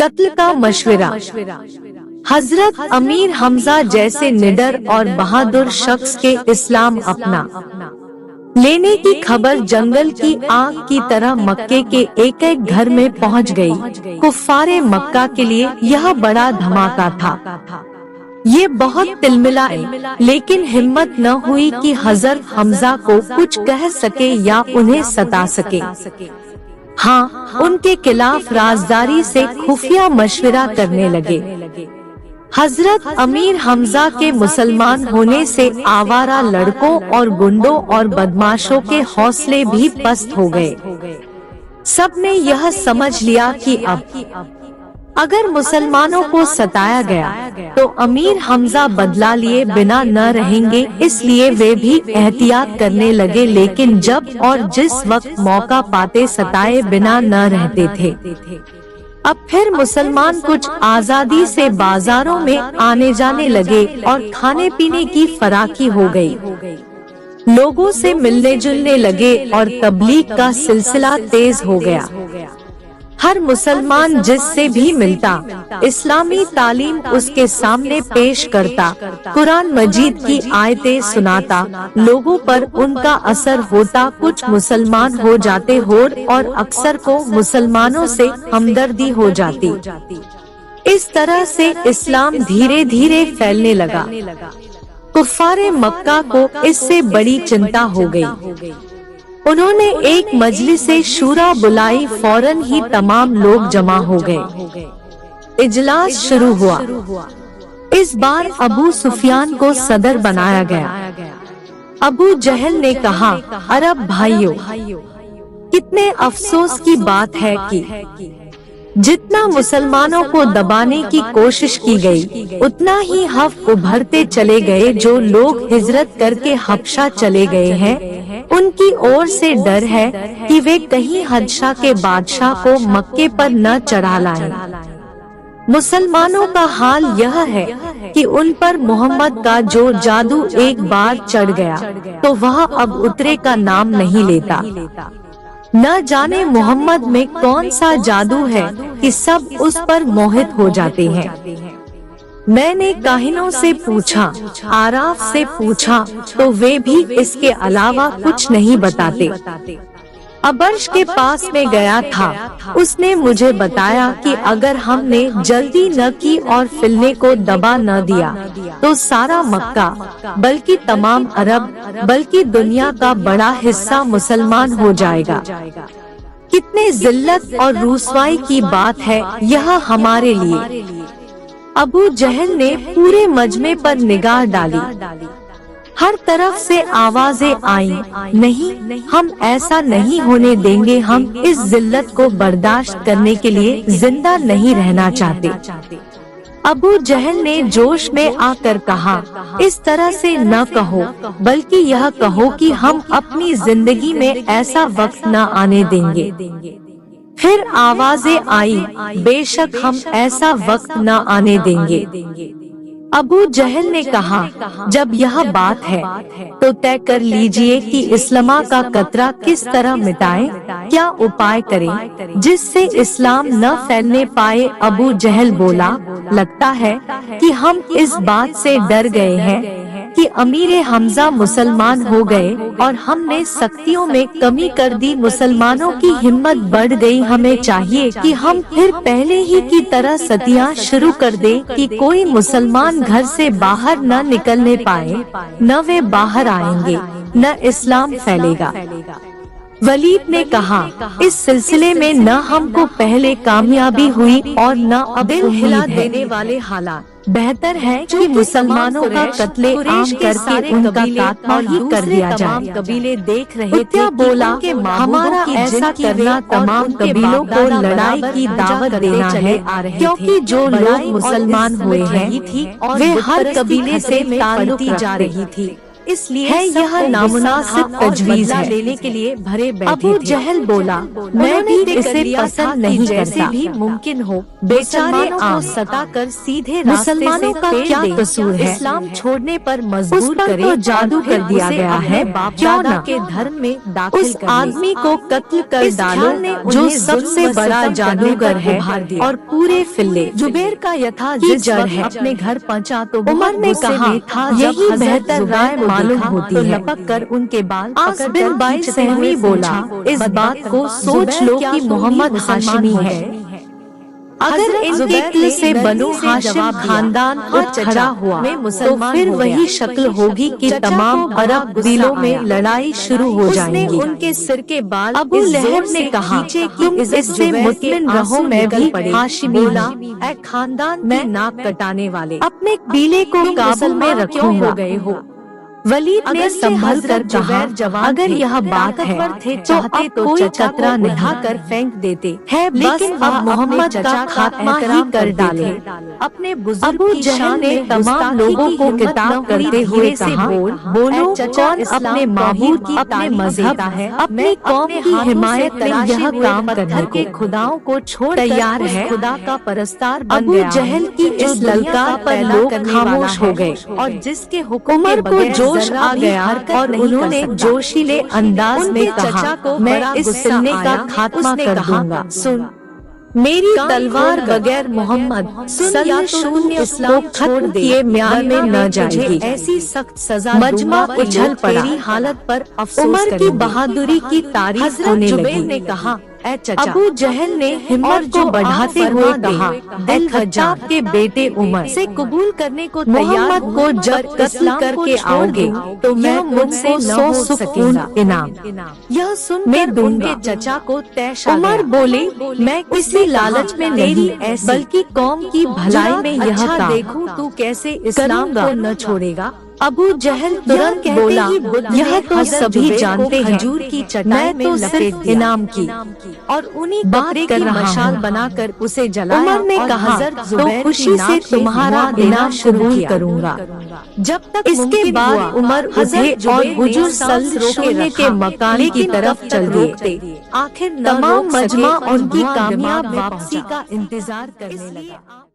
कत्ल का मशवरा। हजरत अमीर हमजा जैसे निडर और बहादुर शख्स के इस्लाम अपना लेने की खबर जंगल की आग की तरह मक्के के एक एक घर में पहुंच गई। कुफ्फारे मक्का के लिए यह बड़ा धमाका था। ये बहुत तिलमिलाए, लेकिन हिम्मत न हुई कि हजरत हमजा को कुछ कह सके या उन्हें सता सके। हाँ, उनके खिलाफ राजदारी से खुफिया मशवरा करने लगे। हजरत अमीर हमजा के मुसलमान होने से आवारा लड़कों और गुंडों और बदमाशों के हौसले भी पस्त हो गए। सबने यह समझ लिया कि अब अगर मुसलमानों को सताया गया तो अमीर हमजा बदला लिए बिना न रहेंगे, इसलिए वे भी एहतियात करने लगे। लेकिन जब और जिस वक्त मौका पाते सताए बिना न रहते थे। अब फिर मुसलमान कुछ आजादी से बाजारों में आने जाने लगे और खाने पीने की फराकी हो गई। लोगों से मिलने जुलने लगे और तबलीग का सिलसिला तेज हो गया। हर मुसलमान जिससे भी मिलता इस्लामी तालीम उसके सामने पेश करता, कुरान मजीद की आयतें सुनाता, लोगों पर उनका असर होता। कुछ मुसलमान हो जाते होड़ और अक्सर को मुसलमानों से हमदर्दी हो जाती। इस तरह से इस्लाम धीरे धीरे फैलने लगा। कुफ्फारे मक्का को इससे बड़ी चिंता हो गई। उन्होंने एक मजलिसे शूरा बुलाई, फौरन ही तमाम लोग जमा हो गए। इजलास शुरू हुआ। इस बार अबू सुफियान को सदर बनाया गया। अबू जहल ने कहा, अरब भाइयों, कितने अफसोस की बात है कि जितना मुसलमानों को दबाने की कोशिश की गई, उतना ही हफ उभरते चले गए। जो लोग हिजरत करके हबशा चले गए हैं, उनकी ओर से डर है कि वे कहीं हबशा के बादशाह को मक्के पर न चढ़ा लाएं। मुसलमानों का हाल यह है कि उन पर मोहम्मद का जो जादू एक बार चढ़ गया तो वह अब उतरे का नाम नहीं लेता। न जाने मोहम्मद में कौन सा जादू है कि सब उस पर मोहित हो जाते हैं। मैंने काहिनों से पूछा, आराफ से पूछा, तो वे भी इसके अलावा कुछ नहीं बताते। अबर्श के पास में गया था, उसने मुझे बताया कि अगर हमने जल्दी न की और फिलने को दबा न दिया तो सारा मक्का, बल्कि तमाम अरब, बल्कि दुनिया का बड़ा हिस्सा मुसलमान हो जाएगा। कितने जिल्लत और रुसवाई की बात है यह हमारे लिए। अबू जहल ने पूरे मजमे पर निगाह डाली। हर तरफ से आवाजें आईं, नहीं, हम ऐसा नहीं होने देंगे, हम इस जिल्लत को बर्दाश्त करने के लिए जिंदा नहीं रहना चाहते। अबू जहल ने जोश में आकर कहा, इस तरह से न कहो, बल्कि यह कहो कि हम अपनी जिंदगी में ऐसा वक्त न आने देंगे। फिर आवाजें आई, बेशक हम ऐसा वक्त न आने देंगे। अबू जहल ने कहा, जब यह बात है तो तय कर लीजिए कि इस्लाम का कतरा किस तरह मिटाएं, क्या उपाय करें जिससे इस्लाम न फैलने पाए। अबू जहल बोला, लगता है कि हम इस बात से डर गए हैं कि अमीर हमजा मुसलमान हो गए और हमने सख्तियों में कमी कर दी, मुसलमानों की हिम्मत बढ़ गई। हमें चाहिए कि हम फिर पहले ही की तरह सतियां शुरू कर दें कि कोई मुसलमान घर से बाहर न निकलने पाए, न वे बाहर आएंगे, न इस्लाम फैलेगा। वलीद ने कहा, इस सिलसिले में न हमको पहले कामयाबी हुई और न दिल हिला देने वाले हालात। बेहतर है कि मुसलमानों का कत्ले आम करके उनका खात्मा ही कर दिया जाए। कबीले देख रहे थे, बोला कि हमारा ऐसा करना तमाम कबीलों को लड़ाई की दावत देना है, क्योंकि जो लोग मुसलमान हुए हैं वे हर कबीले से ताल्लुक जा रही थी। اس لیے یह नामुनासिब तजवीज़ है लेने के लिए भरे बैठे अबू जहल बोला मैं भी इसे पसंद नहीं करता भी मुमकिन हो बेचारे को सता कर सीधे मुसलमानों का क्या कसूर है इस्लाम छोड़ने पर मजबूर करे तो जादू कर दिया गया है क्यों न के धर्म में दाखिल उस आदमी को कत्ल कर डालो जो सबसे बड़ा जादूगर है और पूरे फिल्ले जुबैर का यथाजर है अपने घर पहुंचा तो उमर ने कहा यही बेहतर राय मालूम होती है लपक कर उनके बाल बिन बाई सहमी बोला इस बात को सोच लो कि मोहम्मद हाशिमी है अगर इनके कुल से बनु हाशिम खानदान उठ खड़ा हुआ तो फिर वही शक्ल होगी कि तमाम अरब दिलों में लड़ाई शुरू हो जाएगी उनके सिर के बाल अबू लहब ने कहा तुम इससे मुतमिन रहो मैं भी हाशिमी ए खानदान में नाक कटाने वाले अपने बीले को काबू में रखूंगा हो गए हो वलीद ने संभल कर कहा अगर यह बात है तो अब कोई कतरा नहीं कर फेंक देते है लेकिन अब मोहम्मद का खात्मा ही कर डाले अपने बुजुर्ग अबू जहल ने तमाम लोगों को किताब करते हुए कहा बोलो कौन अपने माबूद की अपने मजहब है अपनी कौम की हिमायत में यह काम करने के खुदाओं को छोड़ तैयार है खुदा का परस्तार अबू जहल की इस ललकार पर लोग खामोश हो गए और जिसके हुक्म के बगैर जोश आ गया और उन्होंने जोशीले अंदाज में कहा मैं इस सिलने का खात्मा कर दूंगा सुन मेरी तलवार बगैर मोहम्मद शून्य को खत्म किए म्यान में न जाएगी ऐसी सख्त सजा मजमा उछल पड़ा हालत पर उमर की बहादुरी की तारीफ होने लगी ने कहा अबू जहल ने हिम्मत को बढ़ाते हुए कहा दिल खज्जाब के बेटे उमर से कबूल करने को तैयार को जब कत्ल करके आओगे तो मैं मुझसे 100 सुकून इनाम यह सुन मैं दूंगा चचा को तय उमर बोले मैं किसी लालच में नहीं बल्कि कौम की भलाई में यह देखूं तू कैसे इस्लाम को न छोड़ेगा अबू जहल तुरंत बोला यह तो सभी जानते हैं हजूर की चटाई में सिर्फ इनाम की और उन्हीं बात कर मशाल बनाकर उसे जलाया उमर ने कहा तो खुशी से तुम्हारा इनाम कबूल करूंगा जब तक इसके बाद उमर उठे और हुजूर सल्लल्लाहु के मकान की तरफ चल दिए आखिर तमाम मजमा उनकी कामयाब वापसी का इंतजार करने लगा।